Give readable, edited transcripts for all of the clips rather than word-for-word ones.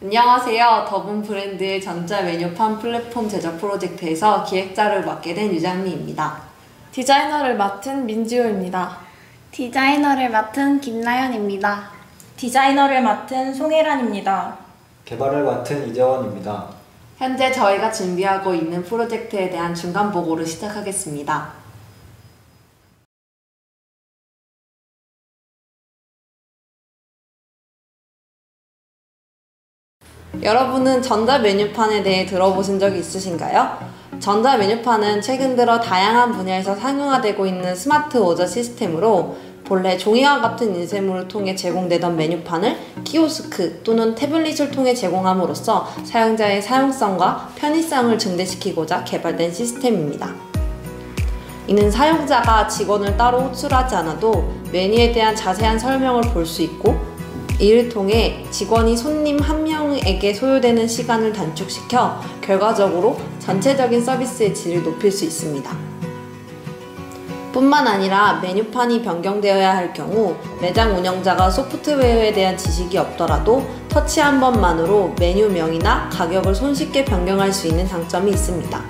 안녕하세요. 더본 브랜드의 전자 메뉴판 플랫폼 제작 프로젝트에서 기획자를 맡게 된 유장미입니다. 디자이너를 맡은 민지호입니다. 디자이너를 맡은 김나연입니다. 디자이너를 맡은 송혜란입니다. 개발을 맡은 이재원입니다. 현재 저희가 준비하고 있는 프로젝트에 대한 중간 보고를 시작하겠습니다. 여러분은 전자 메뉴판에 대해 들어보신 적이 있으신가요? 전자 메뉴판은 최근 들어 다양한 분야에서 상용화되고 있는 스마트 오저 시스템으로 본래 종이와 같은 인쇄물을 통해 제공되던 메뉴판을 키오스크 또는 태블릿을 통해 제공함으로써 사용자의 사용성과 편의성을 증대시키고자 개발된 시스템입니다. 이는 사용자가 직원을 따로 호출하지 않아도 메뉴에 대한 자세한 설명을 볼 수 있고, 이를 통해 직원이 손님 한 명에게 소요되는 시간을 단축시켜 결과적으로 전체적인 서비스의 질을 높일 수 있습니다. 뿐만 아니라 메뉴판이 변경되어야 할 경우 매장 운영자가 소프트웨어에 대한 지식이 없더라도 터치 한 번만으로 메뉴명이나 가격을 손쉽게 변경할 수 있는 장점이 있습니다.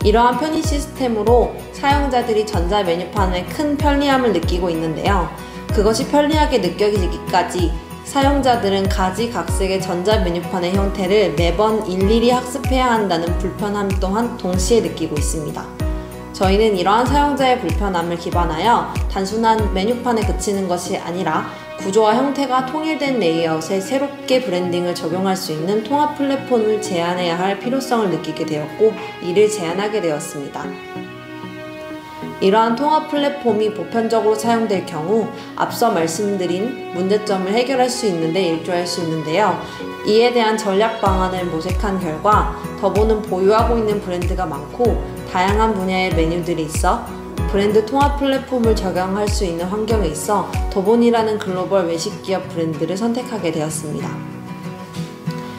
이러한 편의 시스템으로 사용자들이 전자 메뉴판에 큰 편리함을 느끼고 있는데요. 그것이 편리하게 느껴지기까지 사용자들은 가지각색의 전자 메뉴판의 형태를 매번 일일이 학습해야 한다는 불편함 또한 동시에 느끼고 있습니다. 저희는 이러한 사용자의 불편함을 기반하여 단순한 메뉴판에 그치는 것이 아니라 구조와 형태가 통일된 레이아웃에 새롭게 브랜딩을 적용할 수 있는 통합 플랫폼을 제안해야 할 필요성을 느끼게 되었고, 이를 제안하게 되었습니다. 이러한 통합 플랫폼이 보편적으로 사용될 경우 앞서 말씀드린 문제점을 해결할 수 있는데 일조할 수 있는데요. 이에 대한 전략 방안을 모색한 결과 더본은 보유하고 있는 브랜드가 많고 다양한 분야의 메뉴들이 있어 브랜드 통합 플랫폼을 적용할 수 있는 환경에 있어 더본이라는 글로벌 외식기업 브랜드를 선택하게 되었습니다.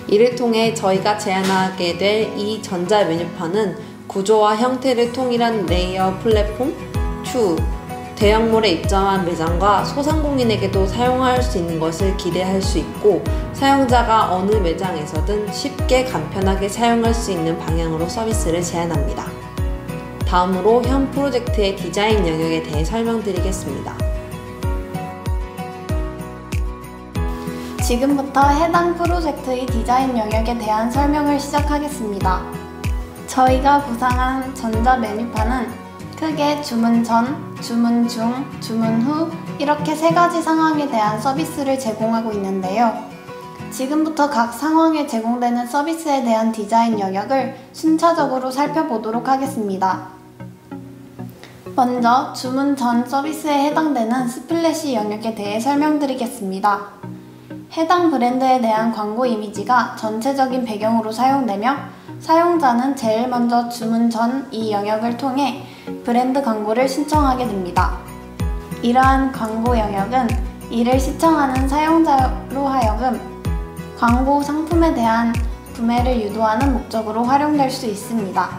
이를 통해 저희가 제안하게 될 이 전자 메뉴판은 구조와 형태를 통일한 레이어 플랫폼, 대형몰에 입점한 매장과 소상공인에게도 사용할 수 있는 것을 기대할 수 있고, 사용자가 어느 매장에서든 쉽게 간편하게 사용할 수 있는 방향으로 서비스를 제안합니다. 다음으로 현 프로젝트의 디자인 영역에 대해 설명드리겠습니다. 지금부터 해당 프로젝트의 디자인 영역에 대한 설명을 시작하겠습니다. 저희가 구상한 전자 메뉴판은 크게 주문 전, 주문 중, 주문 후 이렇게 세 가지 상황에 대한 서비스를 제공하고 있는데요. 지금부터 각 상황에 제공되는 서비스에 대한 디자인 영역을 순차적으로 살펴보도록 하겠습니다. 먼저 주문 전 서비스에 해당되는 스플래시 영역에 대해 설명드리겠습니다. 해당 브랜드에 대한 광고 이미지가 전체적인 배경으로 사용되며 사용자는 제일 먼저 주문 전 이 영역을 통해 브랜드 광고를 신청하게 됩니다. 이러한 광고 영역은 이를 시청하는 사용자로 하여금 광고 상품에 대한 구매를 유도하는 목적으로 활용될 수 있습니다.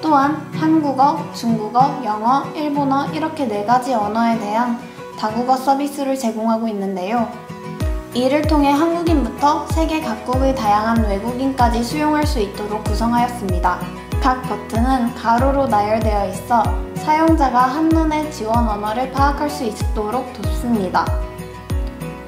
또한 한국어, 중국어, 영어, 일본어 이렇게 4가지 언어에 대한 다국어 서비스를 제공하고 있는데요. 이를 통해 한국인부터 세계 각국의 다양한 외국인까지 수용할 수 있도록 구성하였습니다. 각 버튼은 가로로 나열되어 있어 사용자가 한눈에 지원 언어를 파악할 수 있도록 돕습니다.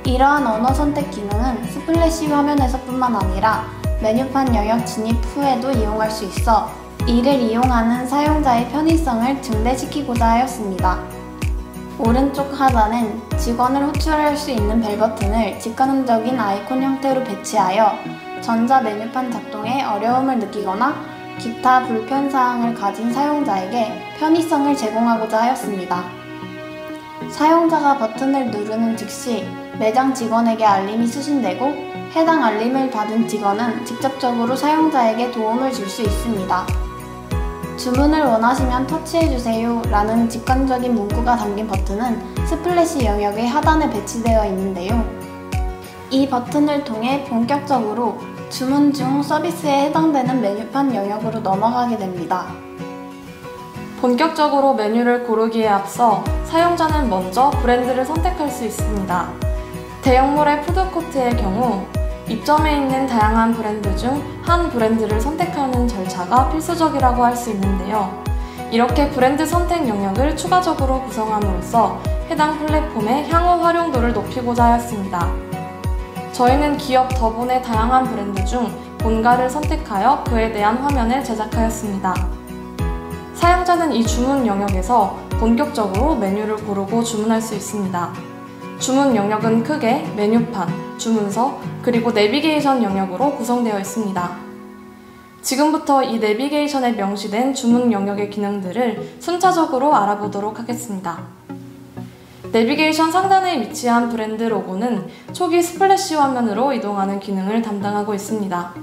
이러한 언어 선택 기능은 스플래시 화면에서뿐만 아니라 메뉴판 영역 진입 후에도 이용할 수 있어 이를 이용하는 사용자의 편의성을 증대시키고자 하였습니다. 오른쪽 하단엔 직원을 호출할 수 있는 벨 버튼을 직관적인 아이콘 형태로 배치하여 전자 메뉴판 작동에 어려움을 느끼거나 기타 불편사항을 가진 사용자에게 편의성을 제공하고자 하였습니다. 사용자가 버튼을 누르는 즉시 매장 직원에게 알림이 수신되고 해당 알림을 받은 직원은 직접적으로 사용자에게 도움을 줄 수 있습니다. 주문을 원하시면 터치해주세요 라는 직관적인 문구가 담긴 버튼은 스플래시 영역의 하단에 배치되어 있는데요. 이 버튼을 통해 본격적으로 주문 중 서비스에 해당되는 메뉴판 영역으로 넘어가게 됩니다. 본격적으로 메뉴를 고르기에 앞서 사용자는 먼저 브랜드를 선택할 수 있습니다. 대형몰의 푸드코트의 경우 입점해 있는 다양한 브랜드 중 한 브랜드를 선택하는 절차가 필수적이라고 할 수 있는데요. 이렇게 브랜드 선택 영역을 추가적으로 구성함으로써 해당 플랫폼의 향후 활용도를 높이고자 하였습니다. 저희는 기업 더본의 다양한 브랜드 중 본가를 선택하여 그에 대한 화면을 제작하였습니다. 사용자는 이 주문 영역에서 본격적으로 메뉴를 고르고 주문할 수 있습니다. 주문 영역은 크게 메뉴판, 주문서, 그리고 내비게이션 영역으로 구성되어 있습니다. 지금부터 이 내비게이션에 명시된 주문 영역의 기능들을 순차적으로 알아보도록 하겠습니다. 내비게이션 상단에 위치한 브랜드 로고는 초기 스플래시 화면으로 이동하는 기능을 담당하고 있습니다.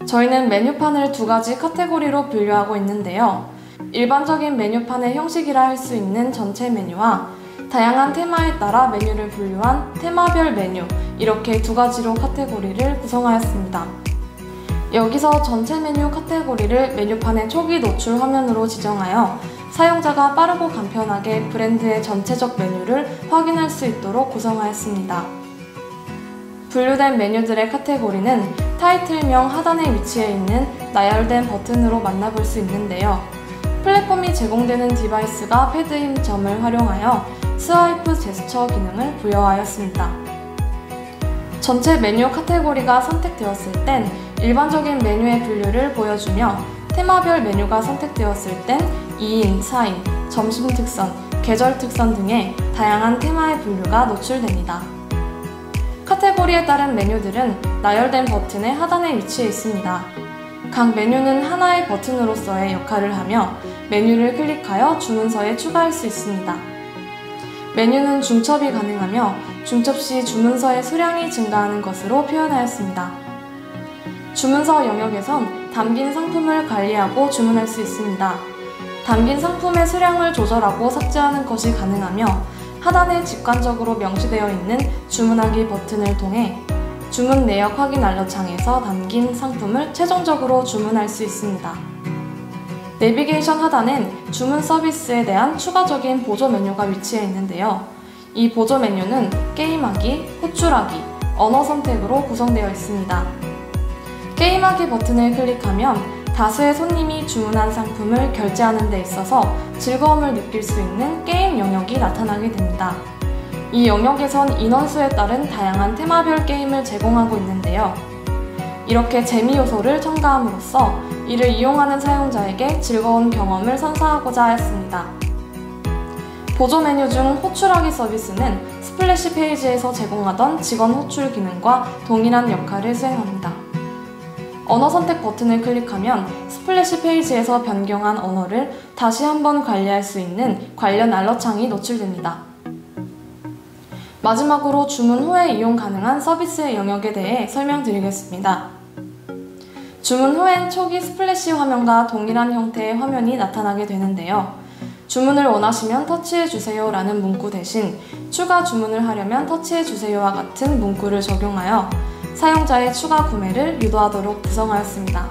저희는 메뉴판을 두 가지 카테고리로 분류하고 있는데요. 일반적인 메뉴판의 형식이라 할 수 있는 전체 메뉴와 다양한 테마에 따라 메뉴를 분류한 테마별 메뉴, 이렇게 두 가지로 카테고리를 구성하였습니다. 여기서 전체 메뉴 카테고리를 메뉴판의 초기 노출 화면으로 지정하여 사용자가 빠르고 간편하게 브랜드의 전체적 메뉴를 확인할 수 있도록 구성하였습니다. 분류된 메뉴들의 카테고리는 타이틀명 하단에 위치해 있는 나열된 버튼으로 만나볼 수 있는데요. 플랫폼이 제공되는 디바이스가 패드인 점을 활용하여 스와이프 제스처 기능을 부여하였습니다. 전체 메뉴 카테고리가 선택되었을 땐 일반적인 메뉴의 분류를 보여주며 테마별 메뉴가 선택되었을 땐 2인, 4인, 점심 특선, 계절 특선 등의 다양한 테마의 분류가 노출됩니다. 카테고리에 따른 메뉴들은 나열된 버튼의 하단에 위치해 있습니다. 각 메뉴는 하나의 버튼으로서의 역할을 하며 메뉴를 클릭하여 주문서에 추가할 수 있습니다. 메뉴는 중첩이 가능하며 중첩 시 주문서의 수량이 증가하는 것으로 표현하였습니다. 주문서 영역에선 담긴 상품을 관리하고 주문할 수 있습니다. 담긴 상품의 수량을 조절하고 삭제하는 것이 가능하며 하단에 직관적으로 명시되어 있는 주문하기 버튼을 통해 주문 내역 확인 알려창에서 담긴 상품을 최종적으로 주문할 수 있습니다. 내비게이션 하단엔 주문 서비스에 대한 추가적인 보조 메뉴가 위치해 있는데요. 이 보조 메뉴는 게임하기, 호출하기, 언어 선택으로 구성되어 있습니다. 게임하기 버튼을 클릭하면 다수의 손님이 주문한 상품을 결제하는 데 있어서 즐거움을 느낄 수 있는 게임 영역이 나타나게 됩니다. 이 영역에선 인원수에 따른 다양한 테마별 게임을 제공하고 있는데요. 이렇게 재미 요소를 첨가함으로써 이를 이용하는 사용자에게 즐거운 경험을 선사하고자 하였습니다. 보조 메뉴 중 호출하기 서비스는 스플래시 페이지에서 제공하던 직원 호출 기능과 동일한 역할을 수행합니다. 언어 선택 버튼을 클릭하면 스플래시 페이지에서 변경한 언어를 다시 한번 관리할 수 있는 관련 알러창이 노출됩니다. 마지막으로 주문 후에 이용 가능한 서비스의 영역에 대해 설명드리겠습니다. 주문 후엔 초기 스플래시 화면과 동일한 형태의 화면이 나타나게 되는데요. 주문을 원하시면 터치해주세요 라는 문구 대신 추가 주문을 하려면 터치해주세요와 같은 문구를 적용하여 사용자의 추가 구매를 유도하도록 구성하였습니다.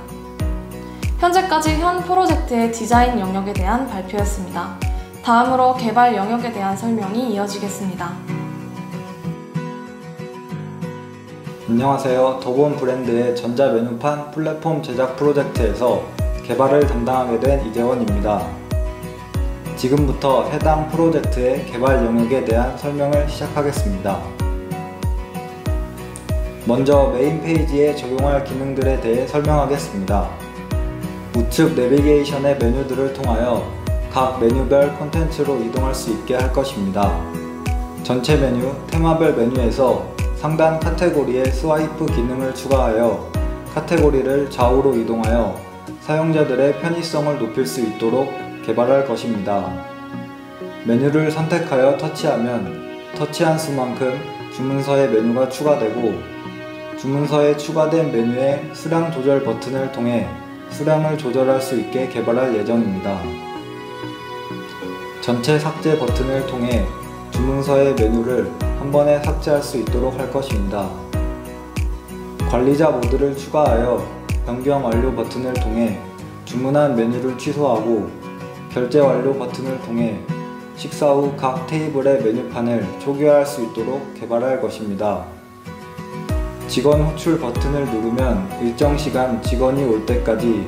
현재까지 현 프로젝트의 디자인 영역에 대한 발표였습니다. 다음으로 개발 영역에 대한 설명이 이어지겠습니다. 안녕하세요. 더본 브랜드의 전자 메뉴판 플랫폼 제작 프로젝트에서 개발을 담당하게 된 이재원입니다. 지금부터 해당 프로젝트의 개발 영역에 대한 설명을 시작하겠습니다. 먼저 메인 페이지에 적용할 기능들에 대해 설명하겠습니다. 우측 내비게이션의 메뉴들을 통하여 각 메뉴별 콘텐츠로 이동할 수 있게 할 것입니다. 전체 메뉴, 테마별 메뉴에서 상단 카테고리에 스와이프 기능을 추가하여 카테고리를 좌우로 이동하여 사용자들의 편의성을 높일 수 있도록 개발할 것입니다. 메뉴를 선택하여 터치하면 터치한 수만큼 주문서의 메뉴가 추가되고 주문서에 추가된 메뉴의 수량 조절 버튼을 통해 수량을 조절할 수 있게 개발할 예정입니다. 전체 삭제 버튼을 통해 주문서의 메뉴를 한 번에 삭제할 수 있도록 할 것입니다. 관리자 모드를 추가하여 변경 완료 버튼을 통해 주문한 메뉴를 취소하고 결제 완료 버튼을 통해 식사 후 각 테이블의 메뉴판을 초기화할 수 있도록 개발할 것입니다. 직원 호출 버튼을 누르면 일정 시간 직원이 올 때까지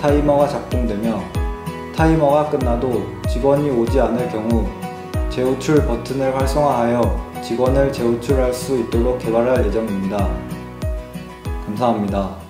타이머가 작동되며 타이머가 끝나도 직원이 오지 않을 경우 재호출 버튼을 활성화하여 직원을 재호출할 수 있도록 개발할 예정입니다. 감사합니다.